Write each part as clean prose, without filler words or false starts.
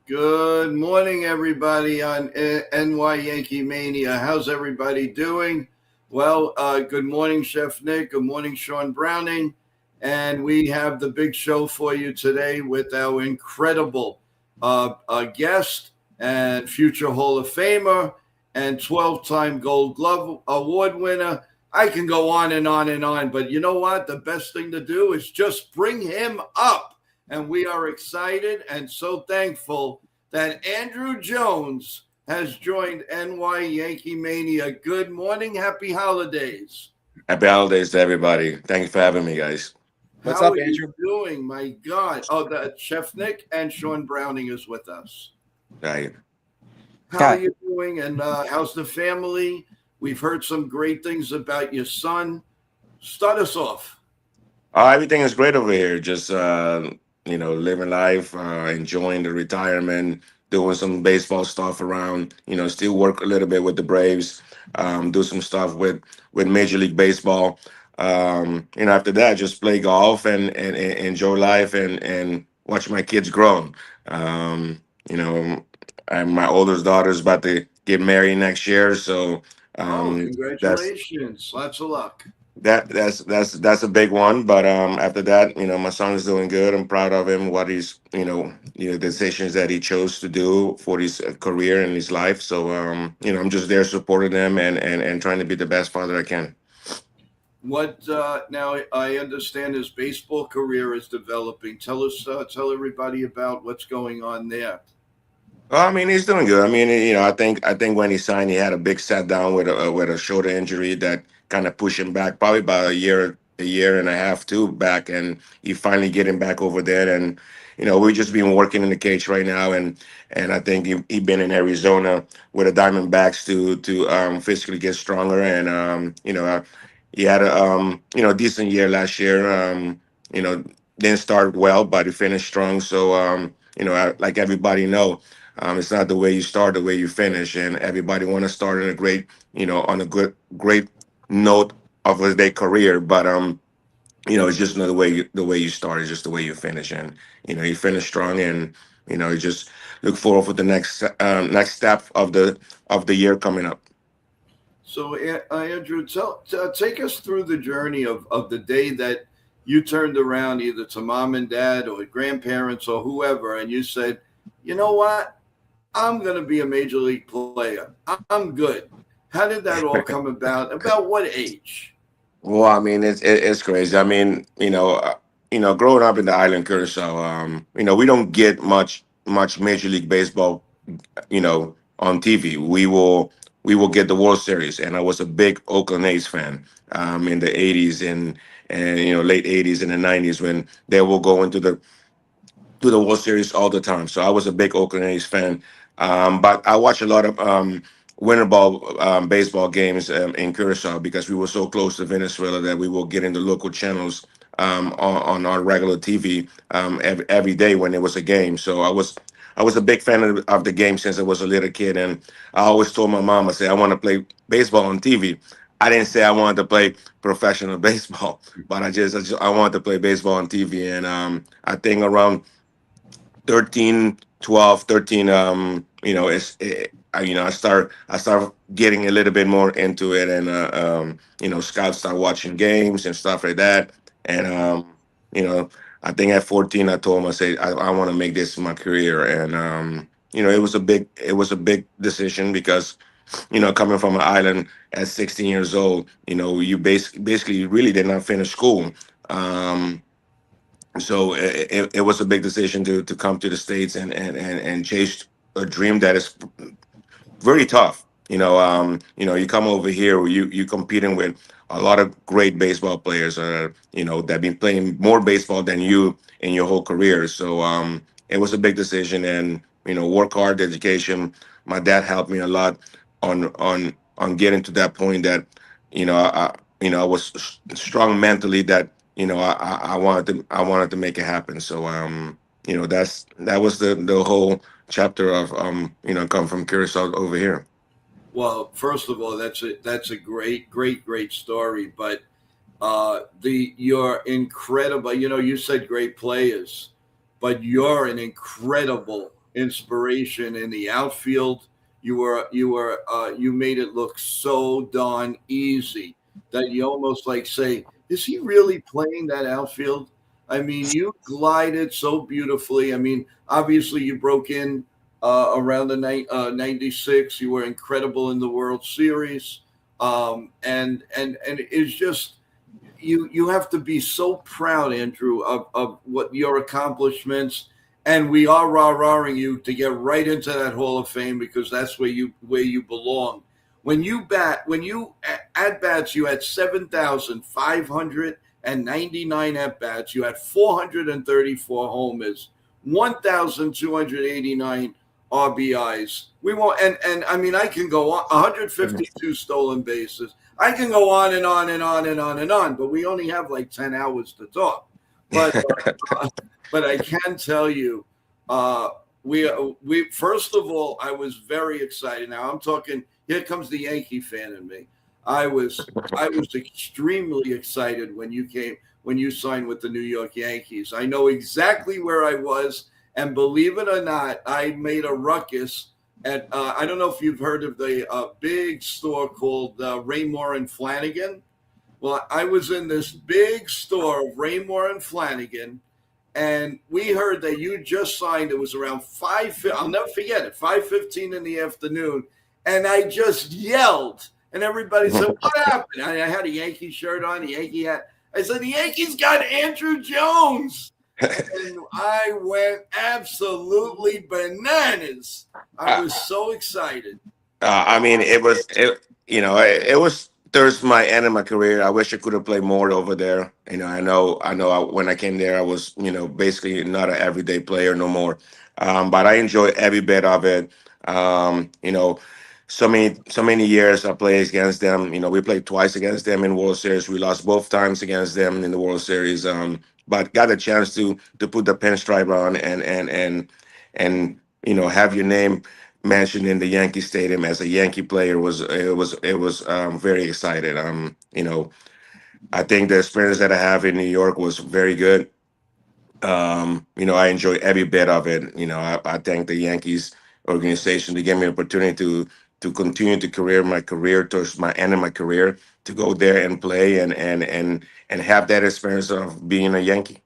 Good morning, everybody on NYYANKEE How's everybody doing? Well, good morning, Chef Nick. Good morning, Sean Browning. And we have the big show for you today with our incredible guest and future Hall of Famer and 12-time Gold Glove Award winner. I can go on and on and on, but you know what? The best thing to do is just bring him up. And we are excited and so thankful that Andruw Jones has joined NYYANKEEMania. Good morning. Happy holidays. Happy holidays to everybody. Thank you for having me, guys. What's How up, are Andrew? you doing? My God. Oh, the Chef Nick and Sean Browning is with us. Right. How are you doing? And how's the family? We've heard some great things about your son. Start us off. Everything is great over here. Just living life, enjoying the retirement, doing some baseball stuff around. Still work a little bit with the Braves. Do some stuff with Major League Baseball. After that, just play golf and enjoy life and watch my kids grow. Um, you know, my oldest daughter's about to get married next year, so Oh, that's congratulations. Lots of luck. that's a big one. But after that, my son is doing good. I'm proud of him, what he's decisions that he chose to do for his career and his life. So I'm just there supporting him and trying to be the best father I can. What now? I understand his baseball career is developing. Tell everybody about what's going on there. Well, I mean, he's doing good. I mean, I think when he signed, he had a big set down with a shoulder injury that kind of pushed him back, probably about a year and a half too back, and he finally getting back over there. And we've just been working in the cage right now, and I think he been in Arizona with the Diamondbacks to physically get stronger. And he had a decent year last year. You know, didn't start well, but he finished strong. So like everybody know. It's not the way you start, the way you finish, and everybody want to start in a on a great note of their career. But it's just not the way you start. It's just the way you finish, and you finish strong, and you just look forward for the next step of the year coming up. So, Andrew, take us through the journey of the day that you turned around either to mom and dad or grandparents or whoever, and you said, you know what? I'm going to be a major league player. I'm good. How did that all come about? About what age? Well, I mean, it's crazy. I mean, growing up in the island Curacao, we don't get much Major League Baseball, on TV. We will get the World Series, and I was a big Oakland A's fan in the '80s and late '80s and the '90s when they will go into the World Series all the time. So I was a big Oakland A's fan. But I watched a lot of winter ball baseball games in Curacao because we were so close to Venezuela that we will get into local channels on our regular TV every day when there was a game. So I was a big fan of the game since I was a little kid, and I always told my mom, I said, I want to play baseball on TV. I didn't say I wanted to play professional baseball, but I wanted to play baseball on TV, and I think around 13, 12, 13. I start getting a little bit more into it, and scouts start watching games and stuff like that. And you know I think at 14 I told him, I said, I want to make this my career. And it was a big decision because coming from an island at 16 years old, you basically really did not finish school. um so it was a big decision to come to the States and chase a dream that is very tough. You come over here, you competing with a lot of great baseball players, that been playing more baseball than you in your whole career. So it was a big decision, and work hard, education. My dad helped me a lot on getting to that point that I was strong mentally, that I wanted to make it happen. So that was the whole chapter of come from Curacao over here. Well, first of all, that's a great story. But the you're incredible. You said great players, but you're an inspiration in the outfield. You made it look so darn easy that you almost like say, is he really playing that outfield? I mean, you glided so beautifully. I mean, obviously you broke in around the 96. You were incredible in the World Series. And it's just you have to be so proud, Andrew, of what your accomplishments, and we are rah-rahing you to get right into that Hall of Fame because that's where you belong. When you at bats, you had 7,599 at bats. You had 434 homers, 1,289 RBIs. We won't, and I mean, I can go on 152 stolen bases. I can go on and on and on and on and on, but we only have like 10 hours to talk. But but I can tell you, uh, we first of all, I was very excited. Now I'm talking. Here comes the Yankee fan in me. I was extremely excited when you signed with the New York Yankees. I know exactly where I was, and believe it or not, I made a ruckus at I don't know if you've heard of the big store called Raymore and Flanagan. Well, I was in this big store of Raymore and Flanagan, and we heard that you just signed. It was around 5. I'll never forget it. 5:15 in the afternoon, and I just yelled, and everybody said, "What happened?" I had a Yankee shirt on, a Yankee hat. I said, "The Yankees got Andruw Jones." And I went absolutely bananas. I was so excited. I mean, it was towards my end of my career. I wish I could have played more over there. When I came there, I was, basically not an everyday player no more. But I enjoy every bit of it. So many years I played against them. We played twice against them in World Series. We lost both times against them in the World Series. But got a chance to put the pinstripe on and have your name mentioned in the Yankee Stadium as a Yankee player was very excited. I think the experience that I have in New York was very good. I enjoy every bit of it. I thank the Yankees organization to give me an opportunity to continue to career my career towards my end of my career to go there and play and have that experience of being a Yankee.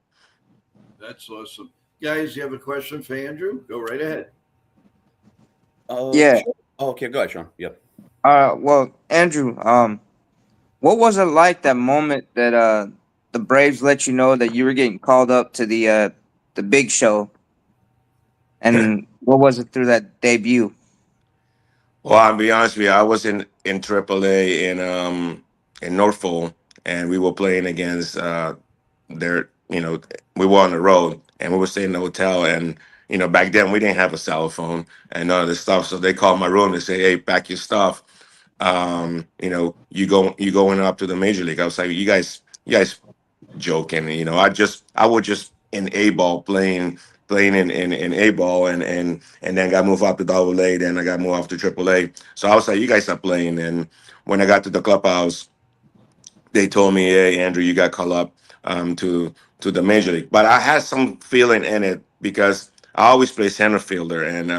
That's awesome. Guys, you have a question for Andrew? Go right ahead. Yeah. Sure. Oh, okay, go ahead, Sean. Yep. Well, Andrew, what was it like that moment that the Braves let you know that you were getting called up to the big show, and what was it through that debut? Well, I'll be honest with you. I was in AAA in Norfolk, and we were playing against their. We were on the road, and we were staying in the hotel, and back then we didn't have a cell phone and none of this stuff. So they called my room. They say, "Hey, pack your stuff. You going up to the major league." I was like, "You guys joking?" I was just in A ball playing in A ball and then got moved up to double A, then I got moved up to triple A. So I was like, you guys are playing. And when I got to the clubhouse, they told me, "Hey, Andrew, you got called up to the major league." But I had some feeling in it because I always play center fielder, and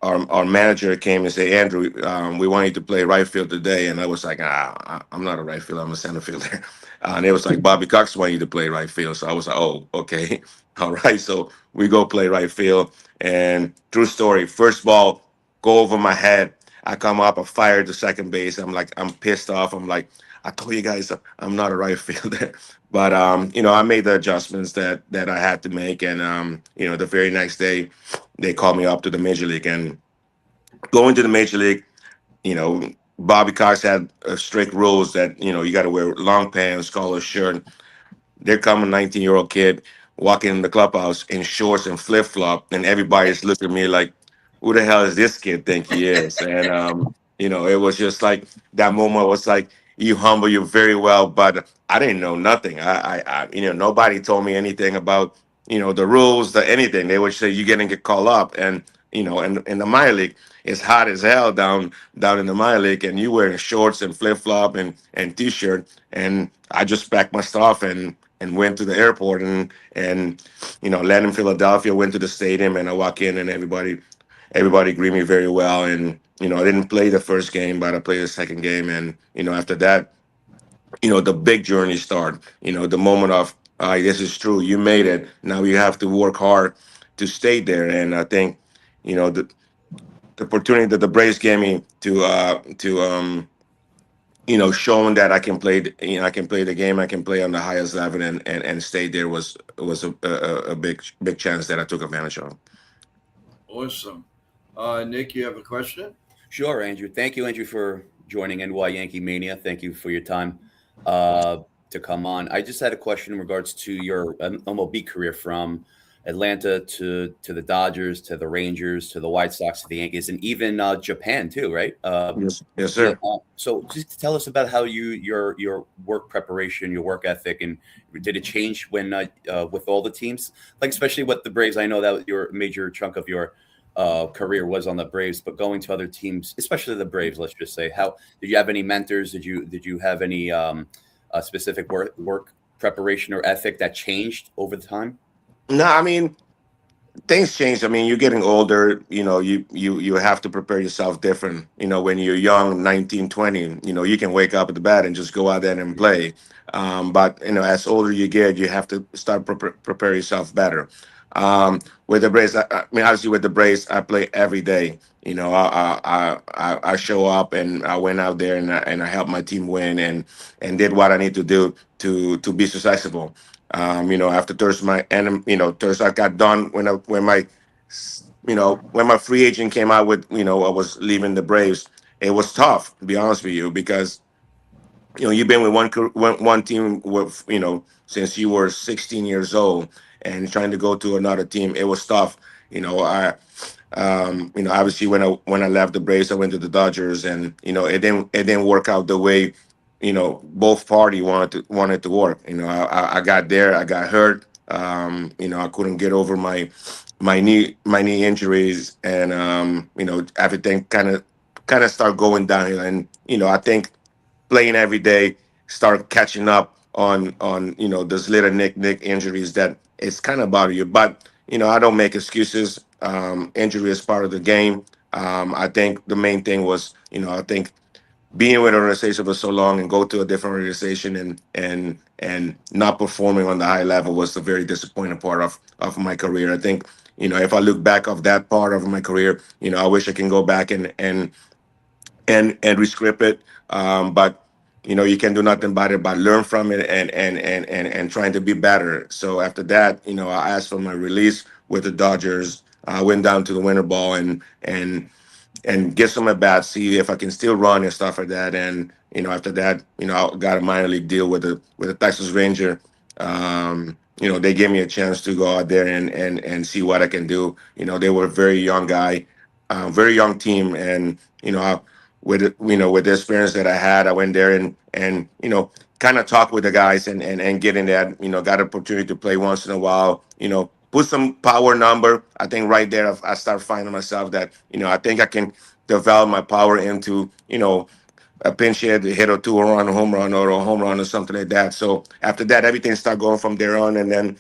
our manager came and said, "Andrew, we want you to play right field today." And I was like, I'm not a right fielder, I'm a center fielder." And it was like, "Bobby Cox want you to play right field." So I was like, "Oh, okay." All right. So we go play right field. And true story, first ball go over my head. I come up, I fire to second base. I'm pissed off. I'm like, "I told you guys I'm not a right fielder." But I made the adjustments that I had to make. And the very next day they called me up to the major league. And going to the major league, Bobby Cox had strict rules that you got to wear long pants, collar shirt. There come a 19-year-old kid walking in the clubhouse in shorts and flip flop, and everybody's looking at me like, "Who the hell is this kid think he is?" And it was just like that moment was like, "You humble you very well," but I didn't know nothing. Nobody told me anything about the rules, the anything. They would say you're gonna get called up, and in the minor league, it's hot as hell down in the minor league, and you wearing shorts and flip flop and t-shirt, and I just packed my stuff and went to the airport and landed in Philadelphia, went to the stadium, and I walk in and everybody greeted me very well. And I didn't play the first game, but I played the second game, and after that, the big journey start. The moment of, this is true, you made it. Now you have to work hard to stay there. And I think the opportunity that the Braves gave me to showing that I can play, I can play the game, I can play on the highest level, and stay there was a big chance that I took advantage of. Awesome. Nick, you have a question? Sure, Andrew. Thank you, Andrew, for joining NY Yankee Mania. Thank you for your time to come on. I just had a question in regards to your MLB career from Atlanta to the Dodgers to the Rangers to the White Sox to the Yankees and even Japan too, right? Yes, Yeah. sir. So just tell us about how your work preparation, your work ethic, and did it change when with all the teams, like especially with the Braves? I know that your major chunk of your career was on the Braves, but going to other teams, especially the Braves, let's just say, how did you have any mentors? Did you have any specific work preparation or ethic that changed over the time? No, I mean, things change. I mean, you're getting older. You have to prepare yourself different. When you're young, 19, 20, you can wake up at the bat and just go out there and play. But as older you get, you have to start prepare yourself better. With the Braves, I mean, obviously with the Braves, I play every day. I show up and I went out there and I helped my team win and did what I need to do to be successful. After Thursday, Thursday I got done when my free agent came out with, I was leaving the Braves. It was tough, to be honest with you, because you've been with one team with since you were 16 years old, and trying to go to another team, it was tough. I obviously when I left the Braves, I went to the Dodgers, and it didn't work out the way both party wanted to work. I got there, I got hurt. I couldn't get over my knee injuries, and everything kind of start going downhill. And I think playing every day start catching up on those little nick injuries that it's kind of bother you. But I don't make excuses. Injury is part of the game. I think the main thing was, I think being with an organization for so long and go to a different organization and not performing on the high level was the very disappointing part of my career. I think if I look back of that part of my career, I wish I can go back and rescript it. But you can do nothing about it but learn from it and trying to be better. So after that, I asked for my release with the Dodgers. I went down to the winter ball and get some at bats, see if I can still run and stuff like that. And after that, I got a minor league deal with the Texas Ranger. They gave me a chance to go out there and see what I can do. They were a very young guy, very young team, and with the experience that I had, I went there and kind of talk with the guys and get in that, got an opportunity to play once in a while, put some power number. I think right there I start finding myself that, I think I can develop my power into, a pinch hit or two, or run a home run or a home run or something like that. So after that, everything started going from there on. And then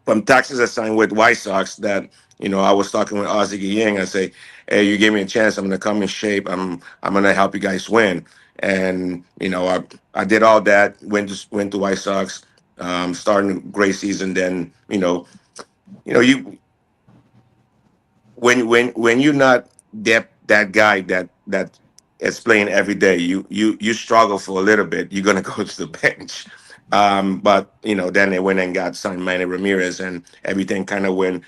from Texas, I signed with White Sox. That I was talking with Ozzie Yang. I say, "Hey, you gave me a chance. I'm gonna come in shape. I'm gonna help you guys win." And I did all that. Went to White Sox, starting a great season. Then you when you're not that guy that is playing every day, you struggle for a little bit. You're gonna go to the bench. But then they went and got signed Manny Ramirez, and everything kind of went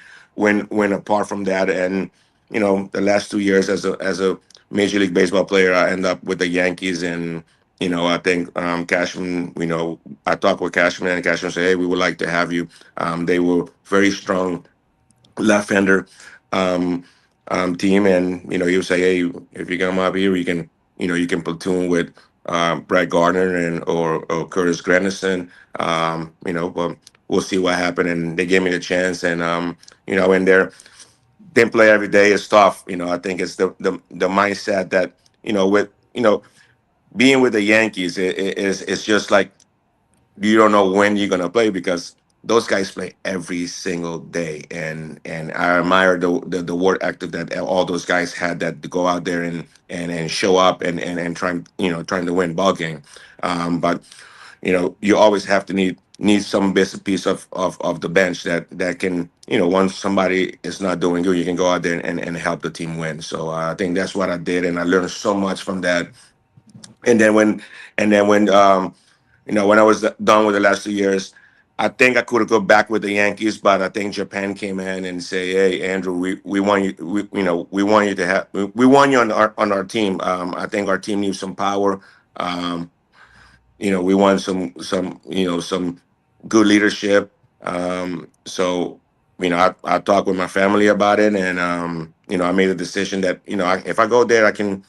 apart from that. And the last 2 years as a Major League Baseball player, I end up with the Yankees. And I think Cashman, I talked with Cashman, and Cashman said, "Hey, we would like to have you." They were very strong left-hander um, team, and you say, "Hey, if you come up here, you can platoon with Brett Gardner or Curtis Granderson." But we'll see what happened. And they gave me the chance, and in there, didn't play every day. It's tough. I think it's the mindset that with being with the Yankees, it's just like you don't know when you're gonna play because those guys play every single day, and I admire the work ethic that all those guys had, that to go out there and show up and trying, trying to win ball game. But you always have to need some bits piece of the bench that can, once somebody is not doing good, you can go out there and help the team win. So I think that's what I did, and I learned so much from that. And then when I was done with the last 2 years, I think I could have gone back with the Yankees, but I think Japan came in and say, "Hey, Andrew, we want you. We want you to have. We want you on our team. I think our team needs some power. Um, we want some good leadership. So I talked with my family about it, and I made a decision that if I go there, I can,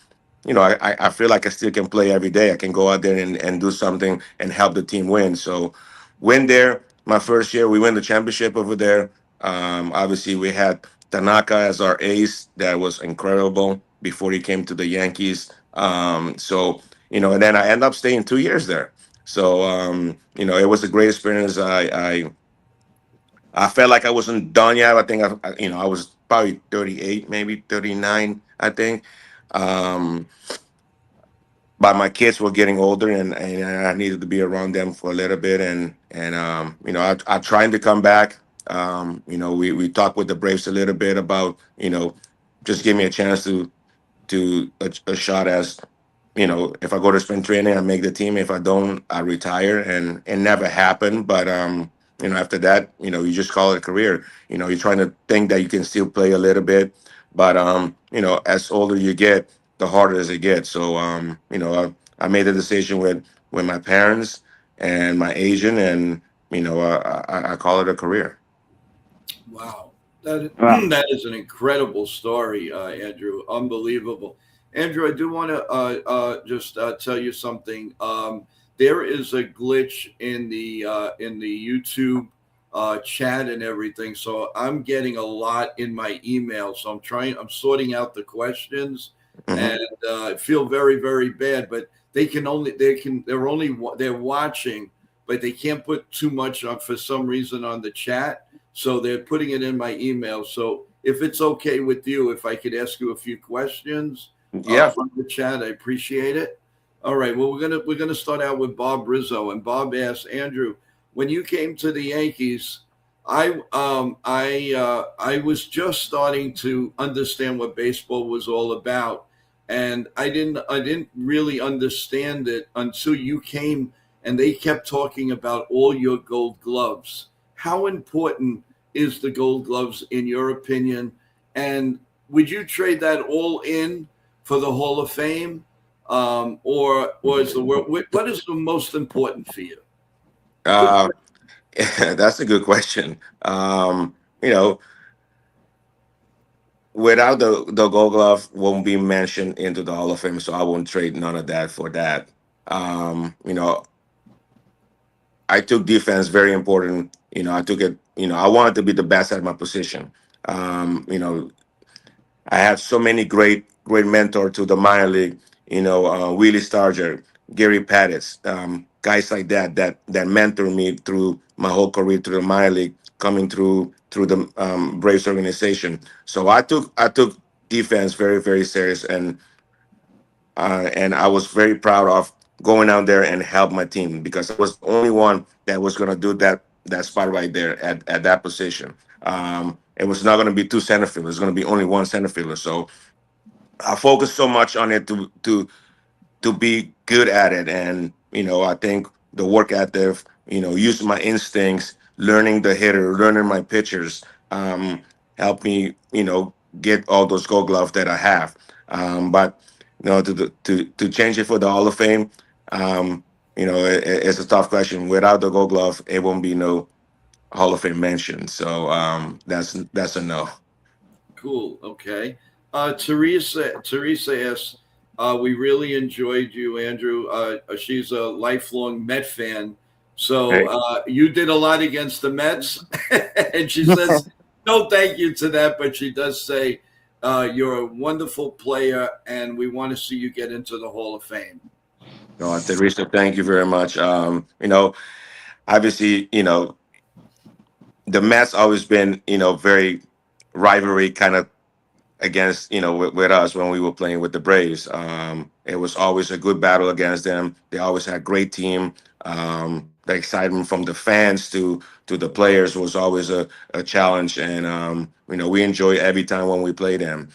I feel like I still can play every day. I can go out there and do something and help the team win. So went there my first year. We win the championship over there. Obviously, we had Tanaka as our ace. That was incredible before he came to the Yankees. And then I end up staying 2 years there. So it was a great experience. I felt like I wasn't done yet. I think I was probably 38, maybe 39, I think. Um, but my kids were getting older, and I needed to be around them for a little bit. I tried to come back. We talked with the Braves a little bit about just give me a chance to a shot as if I go to spring training, I make the team. If I don't, I retire, and it never happened. But after that, you just call it a career. You're trying to think that you can still play a little bit, but as older you get, the harder as it gets. So I made a decision with my parents and my agent, and I call it a career. Wow, that Wow. that is an incredible story, Andrew. Unbelievable, Andrew. I do want to just tell you something. There is a glitch in the YouTube chat and everything, so I'm getting a lot in my email. So I'm sorting out the questions, Hmm. and I feel very very bad. But they're watching, but they can't put too much on for some reason on the chat, so they're putting it in my email. So if it's okay with you, if I could ask you a few questions Yeah. from the chat, I appreciate it. All right. Well, we're gonna start out with Bob Rizzo, and Bob asked Andrew, when you came to the Yankees, I was just starting to understand what baseball was all about, and I didn't really understand it until you came, and they kept talking about all your Gold Gloves. How important is the Gold Gloves in your opinion? And would you trade that all in for the Hall of Fame, or is the world? What is the most important for you? Good. Uh, that's a good question. You know, Without the Gold Glove, won't be mentioned into the Hall of Fame, so I won't trade none of that for that. Um, you know, I took defense very important. I took it. I wanted to be the best at my position. Um, you know, I had so many great mentor to the minor league. Willie Starger, Gary Pettis, guys like that mentored me through my whole career through the minor league, coming through the Braves organization. So I took defense very very serious, and I was very proud of going out there and help my team because I was the only one that was going to do that spot right there at that position. It was not going to be two center fielders; it's going to be only one center fielder. So I focused so much on it to be good at it. And I think the work ethic, using my instincts, learning the hitter, learning my pitchers, helped me, get all those Gold Gloves that I have. But to change it for the Hall of Fame, um, it's a tough question. Without the Gold Glove, it won't be no Hall of Fame mention. So that's a no. Cool. Okay. Teresa asks, we really enjoyed you, Andrew. She's a lifelong Met fan. So Hey. you did a lot against the Mets. And she says, no, thank you to that. But she does say, you're a wonderful player, and we want to see you get into the Hall of Fame. No, Teresa, thank you very much. obviously, the Mets always been, very rivalry kind of against with us when we were playing with the Braves. It was always a good battle against them. They always had a great team. The excitement from the fans to the players was always a challenge, and we enjoy every time when we play them.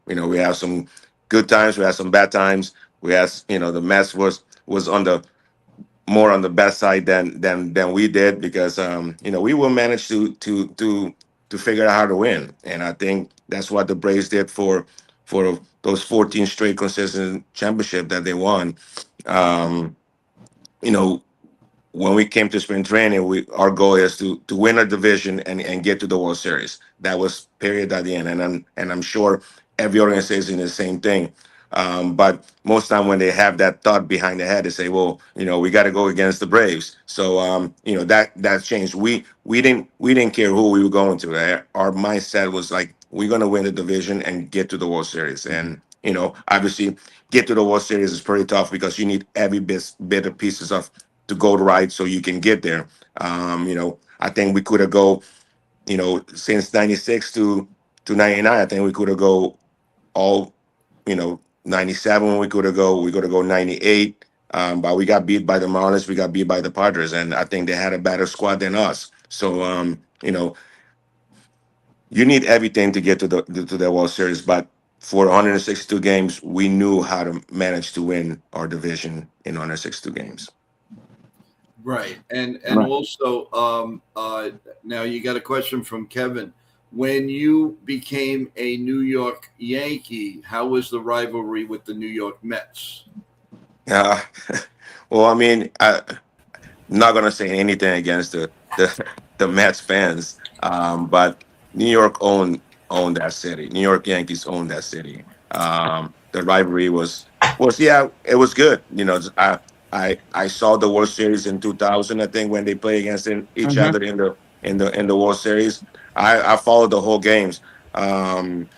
We have some good times, we had some bad times. We had the Mets was on the more on the best side than we did because we will manage to figure out how to win, and I think that's what the Braves did for those 14 straight consistent championship that they won. Um, you know, when we came to spring training, our goal is to win a division and get to the World Series. That was period at the end, and I'm sure every organization is the same thing. But most time when they have that thought behind the head, they say, "Well, we got to go against the Braves." So that changed. We didn't care who we were going to. Our mindset was like, we're going to win the division and get to the World Series. And obviously, get to the World Series is pretty tough because you need every bit of pieces of to go right so you can get there. I think we could have go, since '96 to '99. I think we could have go all, '97. We could have go '98. But we got beat by the Marlins. We got beat by the Padres, and I think they had a better squad than us. So you need everything to get to the World Series. But for 162 games, we knew how to manage to win our division in 162 games. Right. And Right. also, now you got a question from Kevin. When you became a New York Yankee, how was the rivalry with the New York Mets? Uh, well, I mean, not gonna say anything against the Mets fans, but New York owned that city. New York Yankees owned that city. The rivalry was yeah, it was good. I saw the World Series in 2000. I think when they play against each Mm-hmm. other in the World Series. I followed the whole games. Um,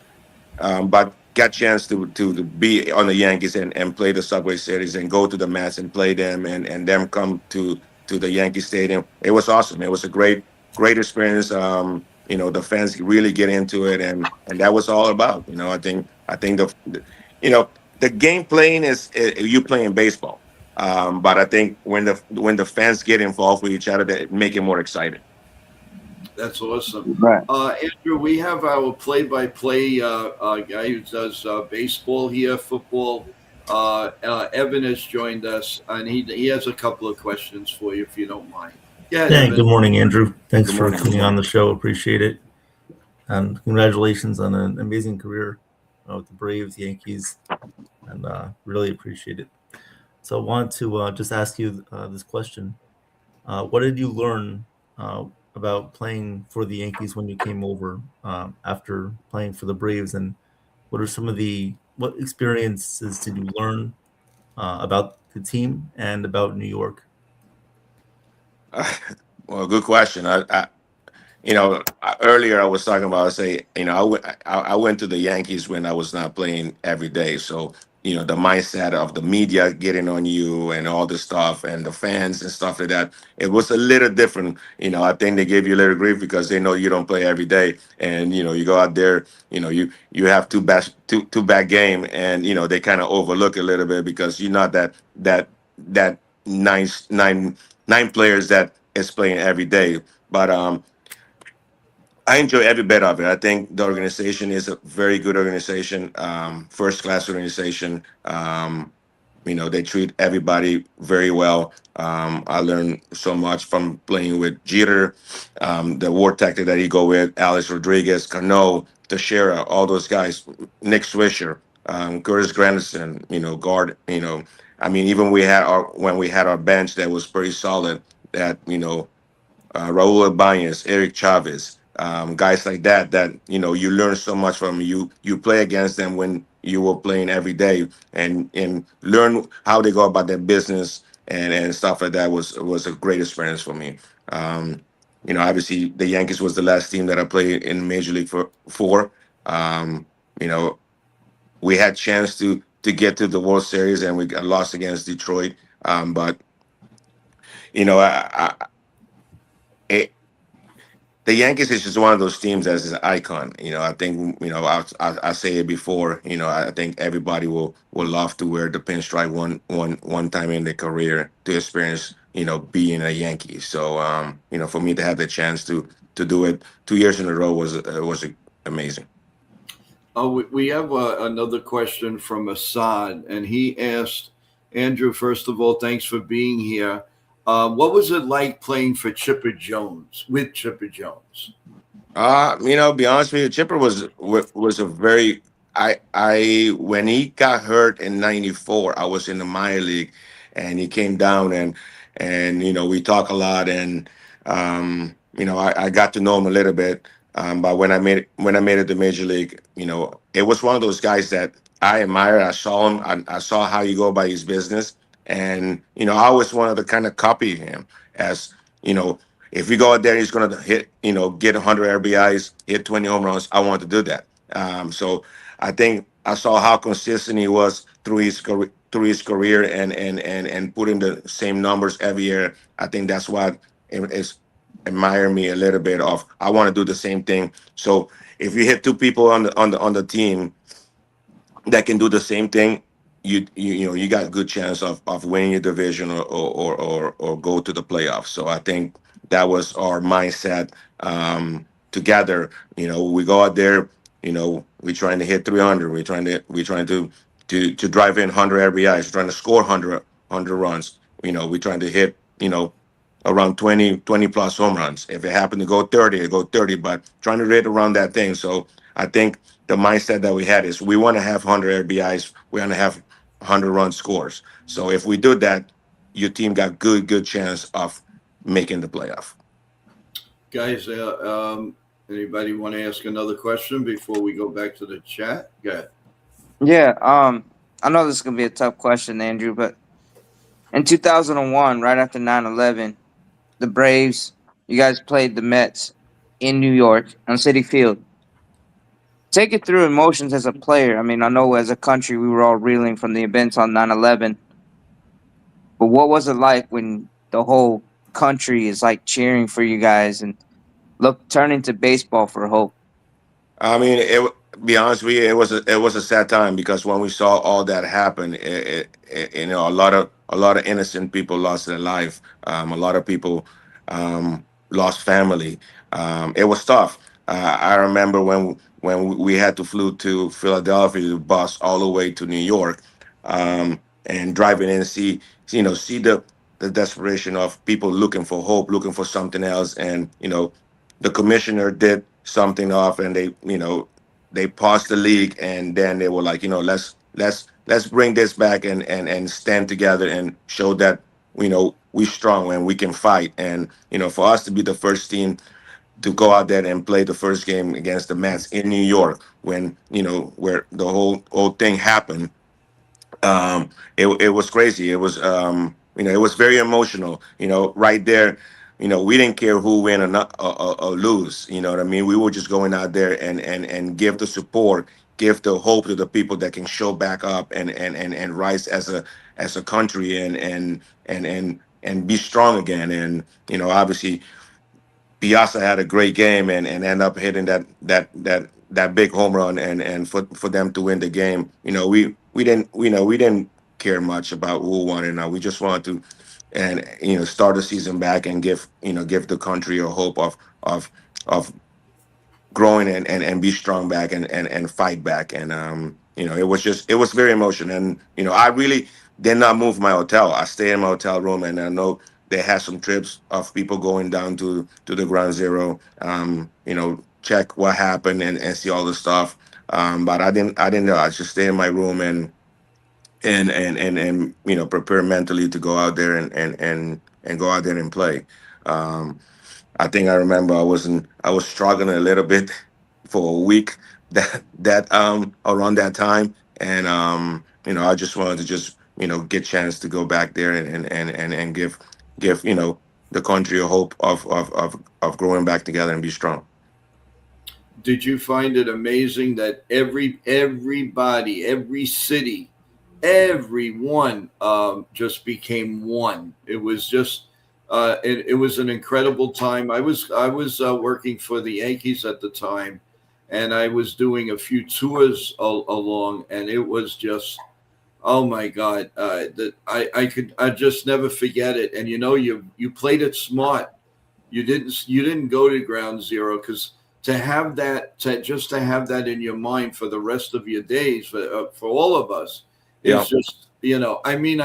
but got chance to be on the Yankees and play the Subway Series and go to the Mets and play them and them come to the Yankee Stadium. It was awesome. It was a great experience. The fans really get into it, and that was all about. I think the game playing is you playing baseball. But I think when the fans get involved with each other, they make it more exciting. That's awesome. Right. Andrew, we have our play-by-play guy who does baseball here, football. Evan has joined us, and he has a couple of questions for you, if you don't mind. Yeah, Hey, good Evan. morning, Andrew. Thanks Good for morning. Good coming on morning. the show. Appreciate it. And congratulations on an amazing career with the Braves, Yankees, and really appreciate it. So I want to just ask you this question. What did you learn about playing for the Yankees when you came over after playing for the Braves? And what experiences did you learn about the team and about New York? Well, good question. Earlier I was talking about, say, I went to the Yankees when I was not playing every day. So, the mindset of the media getting on you and all this stuff and the fans and stuff like that, it was a little different. I think they gave you a little grief because they know you don't play every day. And, you go out there, you have two bad game and, they kind of overlook a little bit because you're not that nine players that is playing every day. But I enjoy every bit of it. I think the organization is a very good organization, first class organization. They treat everybody very well. I learned so much from playing with Jeter, the war tactic that he go with, Alex Rodriguez, Cano, Teixeira, all those guys, Nick Swisher, Curtis Granderson, guard, I mean, even when we had our bench that was pretty solid, that, Raul Ibanez, Eric Chavez, guys like that. That you learn so much from. You play against them when you were playing every day, and learn how they go about their business and stuff like that was a great experience for me. Obviously the Yankees was the last team that I played in Major League for. You know, we had chance to get to the World Series and we got lost against Detroit. But you know, it, the Yankees is just one of those teams that is an icon. You know, I think I say it before. You know, I think everybody will love to wear the pinstripe one time in their career to experience being a Yankee. So for me to have the chance to do it 2 years in a row was amazing. We have another question from Assad, and he asked, Andrew, first of all, thanks for being here. What was it like playing for Chipper Jones, with Chipper Jones? Be honest with you, Chipper was a very I when he got hurt in '94, I was in the minor league, and he came down and we talk a lot, and I got to know him a little bit. But when I made it to major league, it was one of those guys that I admire. I saw him. I saw how he go by his business, and I always wanted to kind of copy him as you know if we go out there, he's going to hit, get 100 RBIs, hit 20 home runs. I want to do that. So I think I saw how consistent he was through his career and putting the same numbers every year. I think that's what is admire me a little bit of. I want to do the same thing. So if you hit two people on the team that can do the same thing, you got a good chance of winning your division or go to the playoffs. So I think that was our mindset together. We go out there. We're trying to hit 300. We're trying to drive in 100 RBIs. We're trying to score 100 runs. We're trying to hit around 20 plus home runs. If it happened to go 30, it go 30. But trying to hit around that thing. So I think the mindset that we had is we want to have 100 RBIs. We want to have 100 run scores. So if we do that, your team got good chance of making the playoff. Guys, anybody want to ask another question before we go back to the chat? Go ahead. Yeah, I know this is gonna be a tough question, Andrew, but in 2001, right after 9/11, the Braves, you guys played the Mets in New York on Citi Field. Take it through emotions as a player. I mean, I know as a country we were all reeling from the events on 9/11, but what was it like when the whole country is like cheering for you guys and turning to baseball for hope? I mean, be honest with you, it was a sad time because when we saw all that happen, a lot of innocent people lost their life. A lot of people lost family. It was tough. I remember when we had to flew to Philadelphia to bus all the way to New York, and driving in see the desperation of people looking for hope, looking for something else, and the commissioner did something off, and they paused the league, and then they were like, let's bring this back and stand together and show that we strong and we can fight. And for us to be the first team to go out there and play the first game against the Mets in New York, when where the whole thing happened, it was crazy. It was it was very emotional. Right there. We didn't care who win or not or lose. You know what I mean? We were just going out there and give the support, give the hope to the people that can show back up and rise as a country and be strong again. And obviously Piazza had a great game and end up hitting that big home run and for them to win the game. We didn't care much about who won it. Now we just wanted to and start the season back and give the country a hope of growing and be strong back and fight back. And it was very emotional. And I really did not move my hotel. I stayed in my hotel room, and I know they had some trips of people going down to the ground zero, check what happened and see all the stuff. But I didn't know. I just stayed in my room and prepare mentally to go out there and go out there and play. Um, I think I remember I was struggling a little bit for a week that around that time, and I just wanted to just get chance to go back there and give the country a hope of growing back together and be strong. Did you find it amazing that everybody, every city, everyone just became one? It was just It was an incredible time. I was working for the Yankees at the time, and I was doing a few tours along, and it was just, oh my God, that I just never forget it. And you played it smart. You didn't go to ground zero, because to have that in your mind for the rest of your days, for all of us, Yeah. is just, I mean,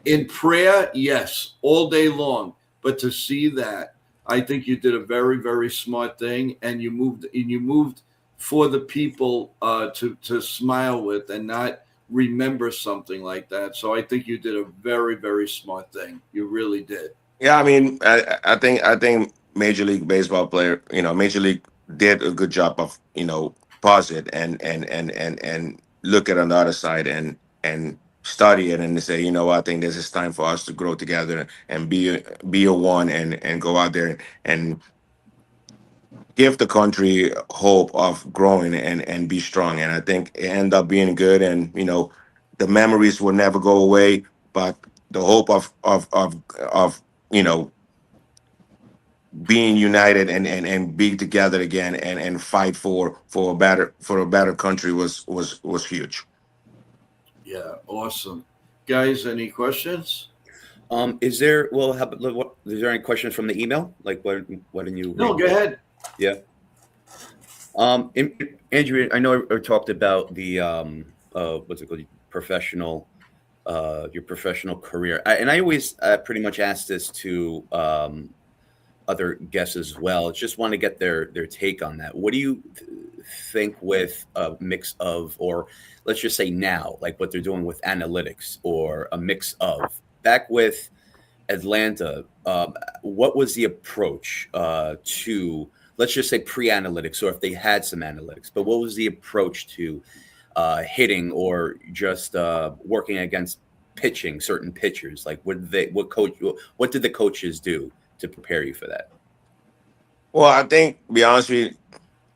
in prayer, yes, all day long. But to see that, I think you did a very, very smart thing, and you moved for the people to smile with and not remember something like that. So I think you did a very, very smart thing. You really did. Yeah, I mean, I think Major League Baseball player, Major League did a good job of, pause it and look at on the other side and study it and say, I think this is time for us to grow together and be a one and go out there and give the country hope of growing and be strong. And I think it ended up being good. And the memories will never go away, but the hope of you know being united and be together again and fight for a better country was huge. Yeah, awesome. Guys, any questions? Is there, well, is there any questions from the email? Like, why didn't you No, read go it? ahead. Yeah. Andrew, I know I talked about the what's it called, your professional career, and I always pretty much ask this to other guests as well. Just want to get their take on that. What do you think with a mix of, or let's just say now, like what they're doing with analytics, or a mix of back with Atlanta? What was the approach to, let's just say, pre-analytics, or if they had some analytics, but what was the approach to hitting, or just working against pitching certain pitchers? Like, what did the coaches do to prepare you for that? Well, I think, to be honest with you,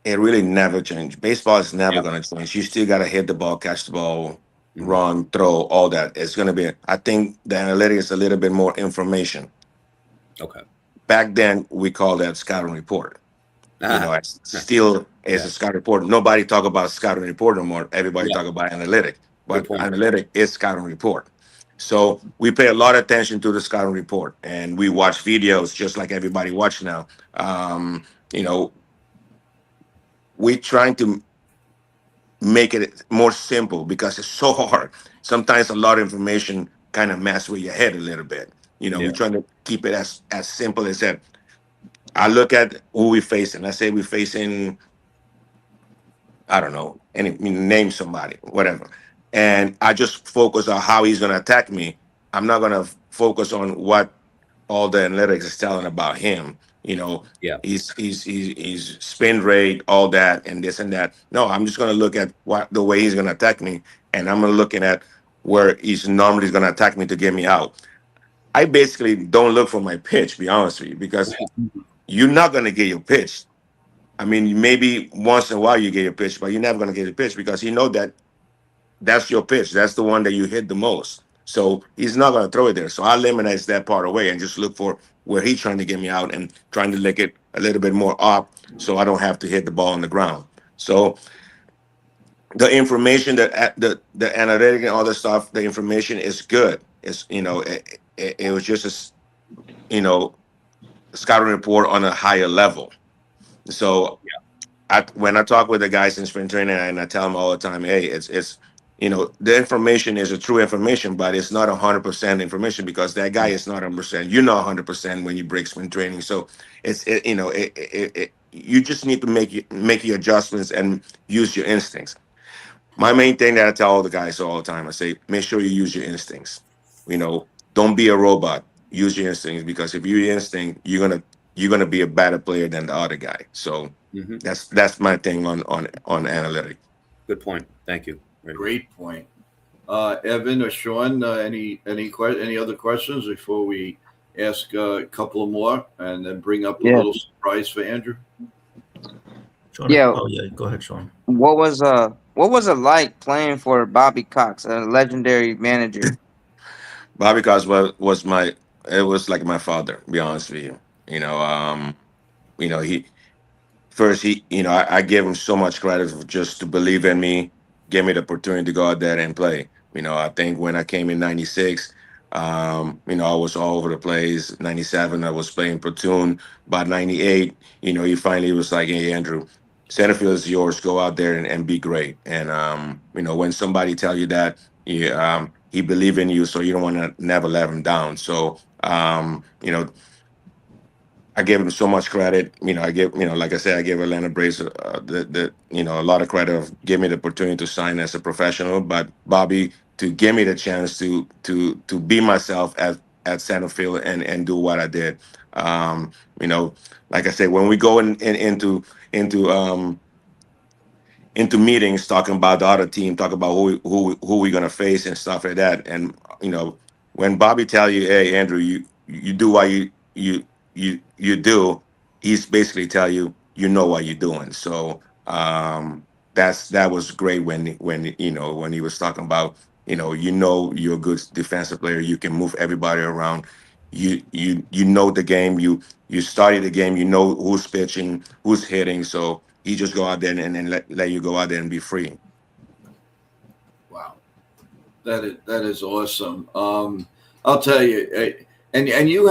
it really never changed. Baseball is never Yeah. going to change. You still got to hit the ball, catch the ball, Mhm. run, throw, all that. It's going to be, I think the analytics is a little bit more information. Okay. Back then, we called that scouting report. Ah, It's still is yeah. a scouting report. Nobody talk about scouting report no more. Everybody Yeah. talk about analytic, Good but point. analytic is scouting report. So we pay a lot of attention to the scouting report, and we watch videos just like everybody watch now. You know, we trying to make it more simple because it's so hard. Sometimes a lot of information kind of mess with your head a little bit. Yeah. We're trying to keep it as simple as that. I look at who we're facing. Let's say we're facing, I don't know, name somebody, whatever. And I just focus on how he's going to attack me. I'm not going to focus on what all the analytics is telling about him. Yeah. He's spin rate, all that, and this and that. No, I'm just going to look at what the way he's going to attack me, and I'm looking at where he's normally going to attack me to get me out. I basically don't look for my pitch, be honest with you, because you're not going to get your pitch. I mean, maybe once in a while you get your pitch, but you're never going to get your pitch because you know that that's your pitch. That's the one that you hit the most. So he's not going to throw it there. So I eliminate that part away and just look for where he's trying to get me out and trying to lick it a little bit more up so I don't have to hit the ball on the ground. So the information that the analytic and all this stuff, the information is good. It's it was just a scouting report on a higher level. So when I talk with the guys in spring training, and I tell them all the time, hey, it's the information is a true information, but it's not 100% information because that guy is not 100%. You're not 100% when you break spring training. So you just need to make your adjustments and use your instincts. My main thing that I tell all the guys all the time, I say, make sure you use your instincts. Don't be a robot. Use your instincts because if you use your instinct, you're gonna be a better player than the other guy. So Hmm. that's my thing on analytic. Good point. Thank you. Very good. Great point. Evan or Sean, any other questions before we ask a couple of more and then bring up a Yeah. little surprise for Andrew? Sean, Yeah. oh yeah, go ahead, Sean. What was it like playing for Bobby Cox, a legendary manager? Bobby Cox was my it was like my father, to be honest with you. You know, he first I give him so much credit for just to believe in me, give me the opportunity to go out there and play. I think when I came in '96, I was all over the place. '97, I was playing platoon. By '98, he finally was like, "Hey, Andrew, center field is yours. Go out there and be great." And when somebody tell you that, he believe in you, so you don't want to never let him down. So I gave him so much credit. Like I said, I gave Atlanta Braves a lot of credit of giving me the opportunity to sign as a professional. But Bobby, to give me the chance to be myself at center field and do what I did. Um, you know, like I said, when we go into into meetings talking about the other team, talking about who we're gonna face and stuff like that. And when Bobby tell you, "Hey, Andrew, you do what you do," he's basically tell you know what you're doing. So that was great when he was talking about you're a good defensive player. You can move everybody around. You know the game. You study the game. You know who's pitching, who's hitting. So he just go out there and let you go out there and be free. Wow, that is awesome. I'll tell you, and you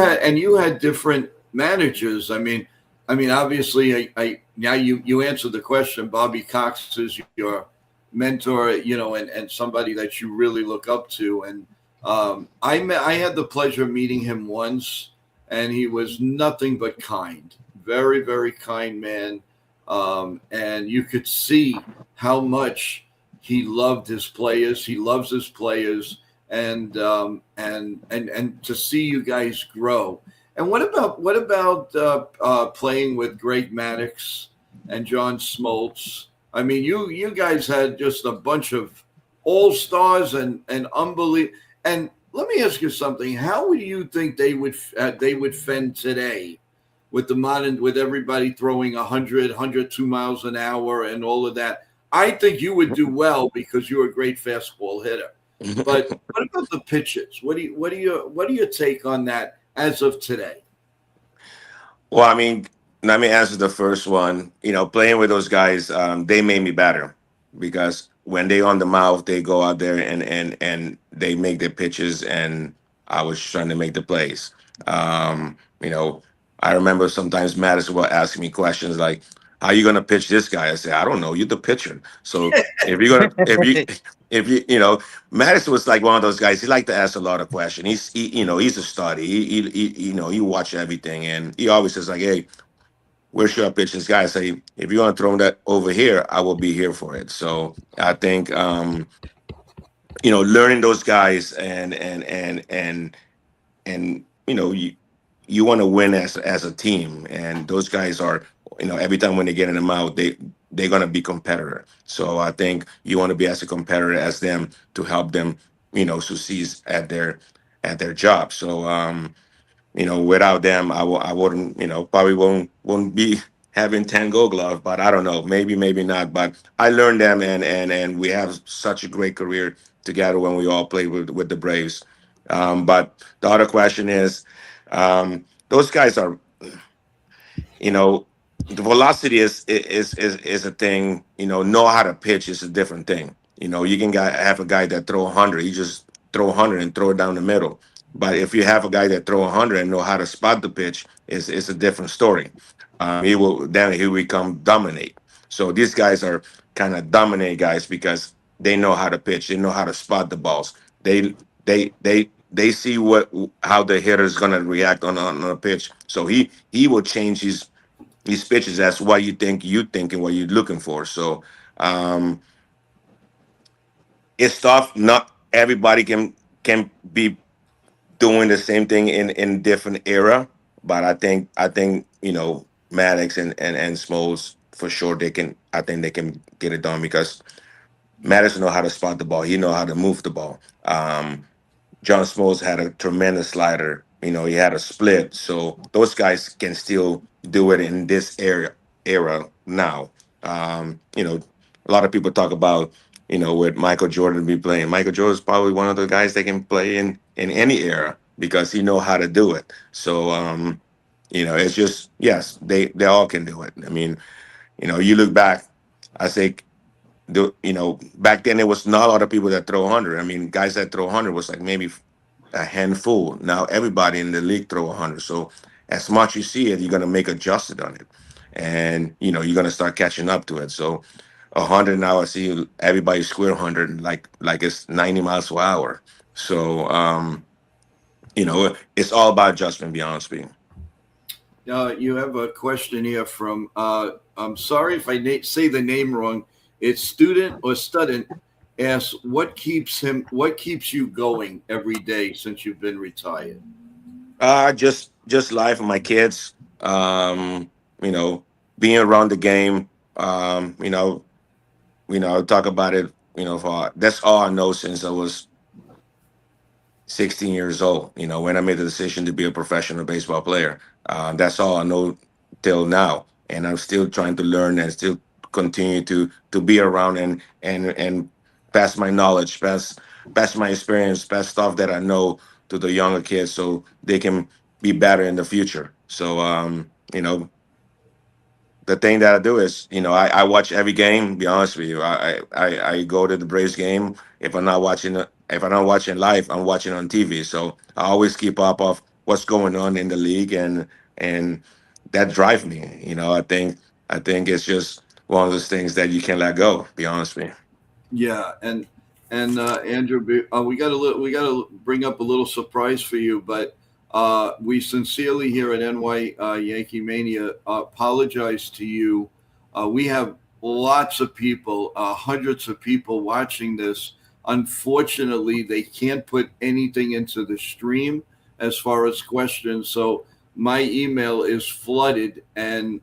had different managers. I mean, obviously, I now you answered the question. Bobby Cox is your mentor, and somebody that you really look up to. And I had the pleasure of meeting him once, and he was nothing but kind, very very kind man. And you could see how much he loved his players. He loves his players, and to see you guys grow. And what about playing with Greg Maddux and John Smoltz? I mean, you guys had just a bunch of all stars and unbelievable. And let me ask you something: how would you think they would fend today with the modern, with everybody throwing 100, 102 miles an hour and all of that? I think you would do well because you're a great fastball hitter. But what about the pitches? What do you take on that as of today? Well, I mean, let me answer the first one. Playing with those guys, they made me better because when they on the mouth, they go out there and they make their pitches, and I was trying to make the plays. I remember sometimes Madison will ask me questions like, "How you gonna pitch this guy?" I say, "I don't know. You're the pitcher. So if you're gonna if you you know Madison was like one of those guys. He liked to ask a lot of questions. He's a study. He watch everything, and he always says like, "Hey, where should I pitch this guy?" I say, "If you're gonna throw that over here, I will be here for it." So I think learning those guys and you want to win as a team, and those guys are every time when they get in the mouth, they're going to be competitor. So I think you want to be as a competitor as them to help them succeed at their job. So without them, I wouldn't, probably won't be having 10 Gold Glove, but I don't know, maybe not. But I learned them, and we have such a great career together when we all played with the Braves. But the other question is, those guys are, the velocity is a thing. Know how to pitch is a different thing. You can have a guy that throw 100, he just throw 100 and throw it down the middle. But if you have a guy that throw 100 and know how to spot the pitch, is a different story. He will come dominate. So these guys are kind of dominate guys because they know how to pitch, they know how to spot the balls. They see how the hitter is gonna react on a pitch. So he will change his pitches. That's what you think and what you're looking for. So um, it's tough. Not everybody can be doing the same thing in different era, but I think Maddox and Smoltz for sure they can. I think they can get it done because Maddox know how to spot the ball. He know how to move the ball. John Smoltz had a tremendous slider. He had a split. So those guys can still do it in this era now. A lot of people talk about, with Michael Jordan be playing. Michael Jordan is probably one of the guys that can play in any era. because he know how to do it. So it's just, yes, they all can do it. I mean, you look back, I think back then there was not a lot of people that throw 100. I mean, guys that throw 100 was like maybe a handful. Now everybody in the league throw 100. So as much you see it, you're gonna make adjusted on it, and you're gonna start catching up to it. So 100 now, I see everybody square 100 like it's 90 miles per hour. So it's all about adjustment. To be honest with you. You have a question here from, I'm sorry if I say the name wrong. It's student or student asks, what keeps you going every day since you've been retired? Just life and my kids. You know, being around the game. I talk about it. For that's all I know since I was 16 years old. When I made the decision to be a professional baseball player. That's all I know till now, and I'm still trying to learn and still continue to be around and pass my knowledge, pass my experience, pass stuff that I know to the younger kids, so they can be better in the future. So the thing that I do is, I watch every game. Be honest with you, I go to the Braves game. If I'm not watching live, I'm watching on TV. So I always keep up of what's going on in the league, and that drives me. I think it's just one of those things that you can't let go. Be honest with you. Yeah, and Andrew, we got to bring up a little surprise for you, but we sincerely here at NY Yankee Mania apologize to you. We have lots of people, hundreds of people watching this. Unfortunately, they can't put anything into the stream as far as questions, so my email is flooded, and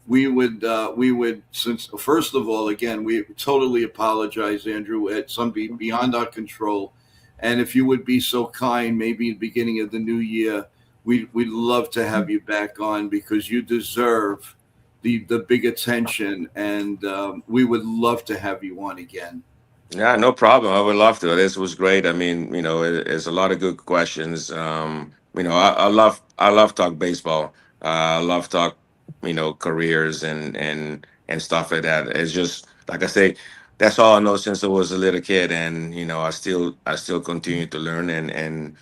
we would, since first of all, again, we totally apologize, Andrew. It's something beyond our control, and if you would be so kind, maybe at the beginning of the new year, we'd love to have you back on, because you deserve the big attention, and we would love to have you on again. Yeah, no problem. I would love to. This was great. I mean, it's a lot of good questions. I love talk baseball. I love talk, careers and stuff like that. It's just like I say, that's all I know since I was a little kid, and I still continue to learn, and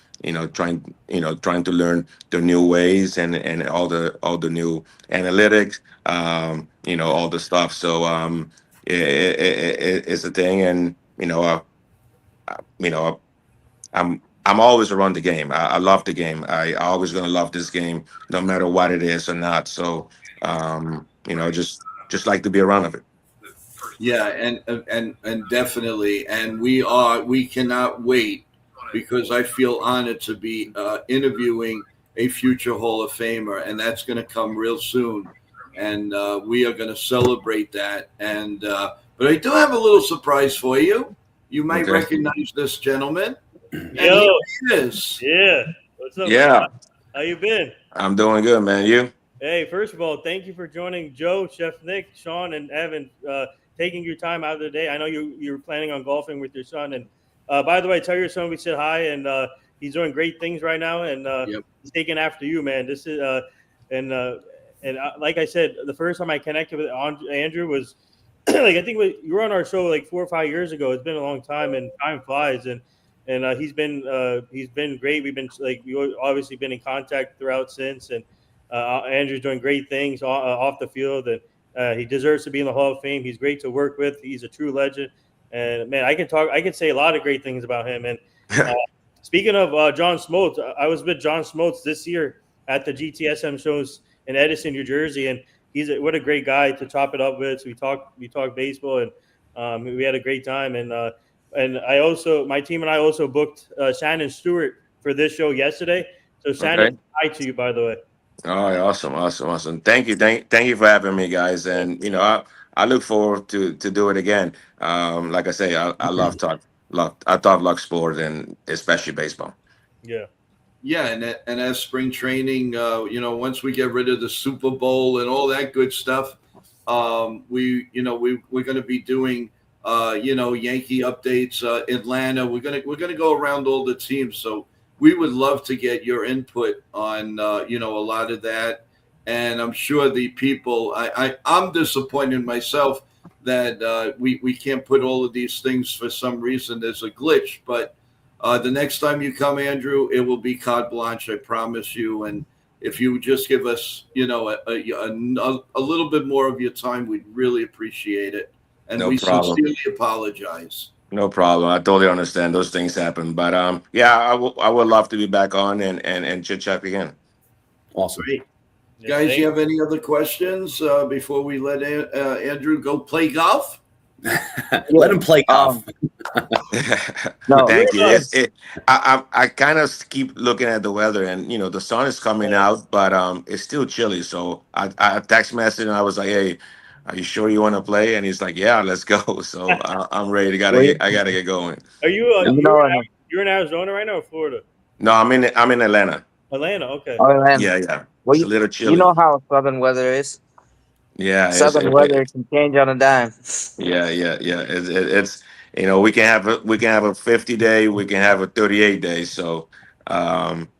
trying to learn the new ways, and all the new analytics, all the stuff. So it's a thing, and I- you know, I'm always around the game. I love the game. I always gonna love this game, no matter what it is or not. So, just like to be around of it. Yeah, and definitely, and we cannot wait, because I feel honored to be interviewing a future Hall of Famer, and that's going to come real soon, and we are going to celebrate that. And but I do have a little surprise for you. You might Okay. recognize this gentleman, and Yo, here he is. yeah. What's up, man? Yeah, How you been? I'm doing good, man. You? Hey, first of all, thank you for joining Joe, Chef Nick, Sean, and Evan, taking your time out of the day. I know you're planning on golfing with your son, and by the way, tell your son we said hi, and he's doing great things right now, and Yep. he's taking after you, man. This is and like I said, the first time I connected with Andrew was like I think you were on our show like 4 or 5 years ago. It's been a long time, and time flies, and he's been great. We obviously been in contact throughout since, and Andrew's doing great things off the field, and he deserves to be in the Hall of Fame. He's great to work with. He's a true legend, and man, I can say a lot of great things about him. And uh, speaking of John Smoltz, I was with John Smoltz this year at the GTSM shows in Edison, New Jersey, and what a great guy to chop it up with. So we talked baseball, and we had a great time. And my team and I also booked Shannon Stewart for this show yesterday. So Okay. Shannon, hi to you, by the way. All right, awesome, awesome, awesome. Thank you for having me, guys. And I look forward to do it again. Like I say, I love sport, and especially baseball. Yeah. Yeah, and as spring training, once we get rid of the Super Bowl and all that good stuff, we're going to be doing, Yankee updates, Atlanta. We're gonna go around all the teams. So we would love to get your input on a lot of that. And I'm sure the people, I'm disappointed myself that we can't put all of these things for some reason. There's a glitch, but the next time you come, Andrew, it will be carte blanche. I promise you. And if you would just give us, a little bit more of your time, we'd really appreciate it. And No we problem. sincerely apologize. No problem. I totally understand those things happen. But yeah, I would love to be back on and chit chat again. Awesome. Great. Yeah, Guys, thank you have any other questions before we let Andrew go play golf? Let him play golf. No. Thank you. Yeah. I kind of keep looking at the weather, and the sun is coming out, but it's still chilly. So I text message and I was like, "Hey, are you sure you want to play?" And he's like, "Yeah, let's go." So I'm ready. I gotta get going. Are you? Yeah. You're in Arizona right now, or Florida? No, I'm in Atlanta. Atlanta. Okay. Oh, man. Yeah. Well, It's a little you chilly. know how southern weather is. Yeah, Southern weather can change on a dime. yeah. It's we can have a 50-day, we can have a 38-day. So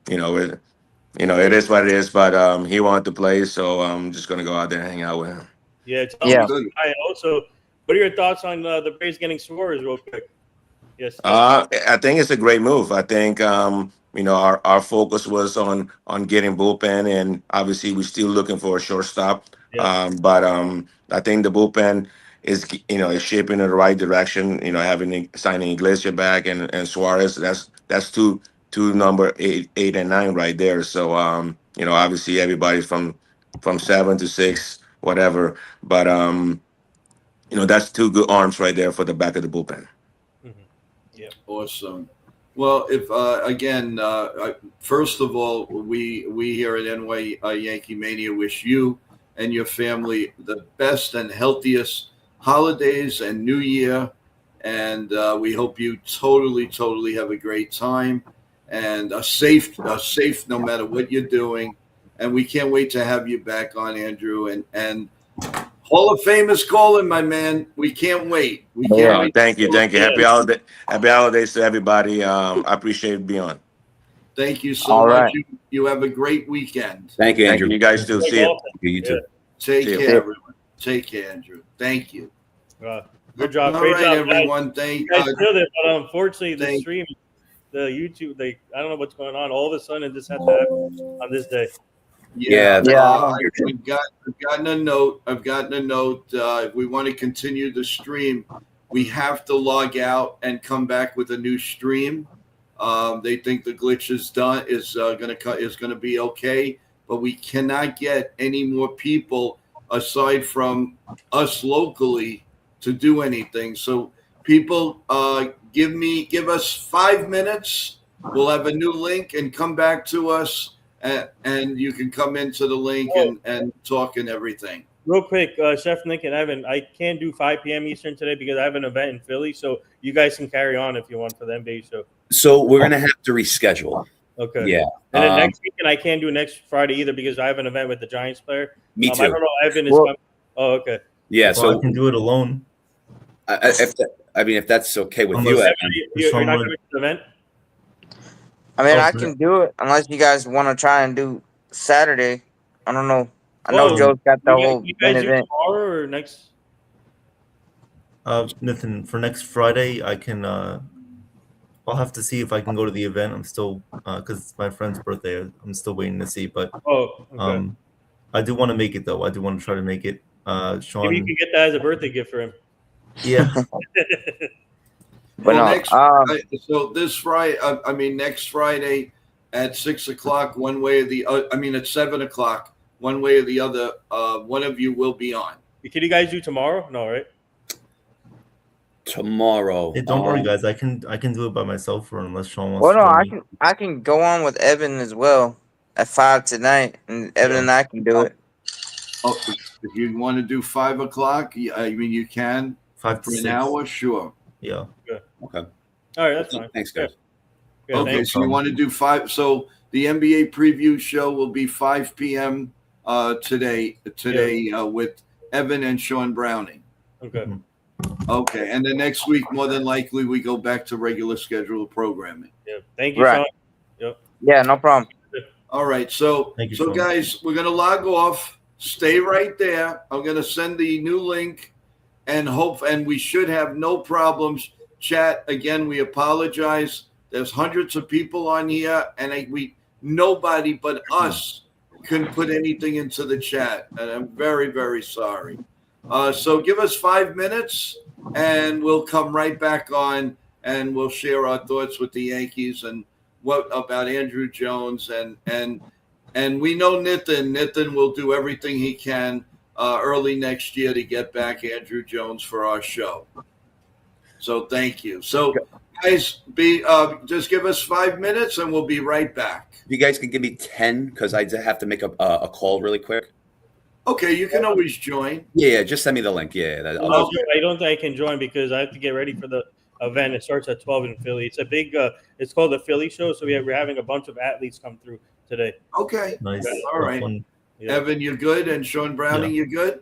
it is what it is. But he wanted to play, so I'm just gonna go out there and hang out with him. Yeah. Tell Oh, me. Yeah. good. Hi, also, what are your thoughts on the Braves getting Suarez, real quick? Yes. I think it's a great move. I think our focus was on getting bullpen, and obviously we're still looking for a shortstop. Yeah. But I think the bullpen is shaping in the right direction. Signing Iglesias back and Suarez. That's two number eight and nine right there. So obviously everybody from 7 to 6, whatever. But that's two good arms right there for the back of the bullpen. Yeah. Awesome. Well, if again, first of all, we here at NYYANKEEMANIA wish you and your family the best and healthiest holidays and New Year, and we hope you totally have a great time and a safe no matter what you're doing. And we can't wait to have you back on, Andrew, and Hall of Fame is calling, my man. We can't wait. We can't Yeah. wait. Thank you. Yeah. Happy holidays to everybody. I appreciate being on. Thank you so All much. right. You have a great weekend. Thank you, Thank Andrew. you. You guys too. See you. You too. Take See you. care, everyone. Take care, Andrew. Thank you. Good job. All Great right, job, guys. everyone. Thank You guys killed it, but unfortunately, the Thank- stream, the YouTube, I don't know what's going on. All of a sudden, this had to happen on this day. Yeah. I've gotten a note. If we want to continue the stream, we have to log out and come back with a new stream. They think the glitch is done. Is going to be okay, but we cannot get any more people aside from us locally to do anything. So people, give us 5 minutes. We'll have a new link and come back to us. And you can come into the link and talk and everything. Real quick, Chef Nick and Evan, I can't do 5 p.m. Eastern today because I have an event in Philly. So you guys can carry on if you want for the NBA show. So we're gonna have to reschedule. Okay. Yeah. And then next weekend, I can't do next Friday either because I have an event with the Giants player. Me too. I don't know. Evan is Well- coming. Oh, okay. Yeah. So I So can do it alone. if that's okay with Unless- you, Evan, Evan. you're not coming to the event? I mean, Oh, I can do it unless you guys want to try and do Saturday. I don't know. I know Well, Joe's got the whole You guys main do event. tomorrow or next? Nathan, for next Friday, I can. I'll have to see if I can go to the event. I'm still because it's my friend's birthday. I'm still waiting to see, but Oh, okay. I do want to make it though. I do want to try to make it. Maybe you Sean, can get that as a birthday gift for him. yeah, But So this Friday, next Friday at 6 o'clock, one way or the other. At 7 o'clock, one way or the other. One of you will be on. Can you guys do tomorrow? No, right? Tomorrow. hey, don't worry, guys. I can do it by myself, or unless Sean wants. well, to no, join me. I can go on with Evan as well at 5 tonight, and Evan and I can do it. Oh, if you want to do 5 o'clock, you can 5 to for 6. an hour, sure. Yeah. Okay. All right, that's fine. Thanks, guys. Yeah, Okay, thanks. so you want to do 5? So the NBA preview show will be 5 p.m. Today with Evan and Sean Browning. Okay. Okay, and then next week, more than likely, we go back to regular scheduled programming. Yeah. Thank you, Right. Sean. Yep. Yeah, no problem. All right. So, Thank you, Sean. guys, we're going to log off. Stay right there. I'm going to send the new link and we should have no problems. Chat, again, we apologize. There's hundreds of people on here, and nobody but us can put anything into the chat. And I'm very, very sorry. So give us 5 minutes, and we'll come right back on, and we'll share our thoughts with the Yankees and what about Andruw Jones. And we know Nitin will do everything he can early next year to get back Andruw Jones for our show. So thank you. So guys, just give us 5 minutes and we'll be right back. You guys can give me 10 because I have to make a call really quick. Okay, you can always join. Yeah, just send me the link. Yeah, I don't think I can join because I have to get ready for the event. It starts at 12 in Philly. It's a big. It's called the Philly Show. So we're having a bunch of athletes come through today. Okay. Nice. All right. Yeah. Evan, you're good, and Sean Browning, you're good.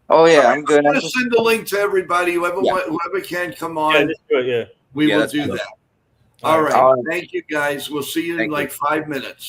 Oh yeah, All right, I'm good. I'm going to send the link to everybody. Whoever can come on. Yeah, just do it. Yeah. We will that's do fine. that. All right. All right. Thank you, guys. We'll see you in like 5 minutes.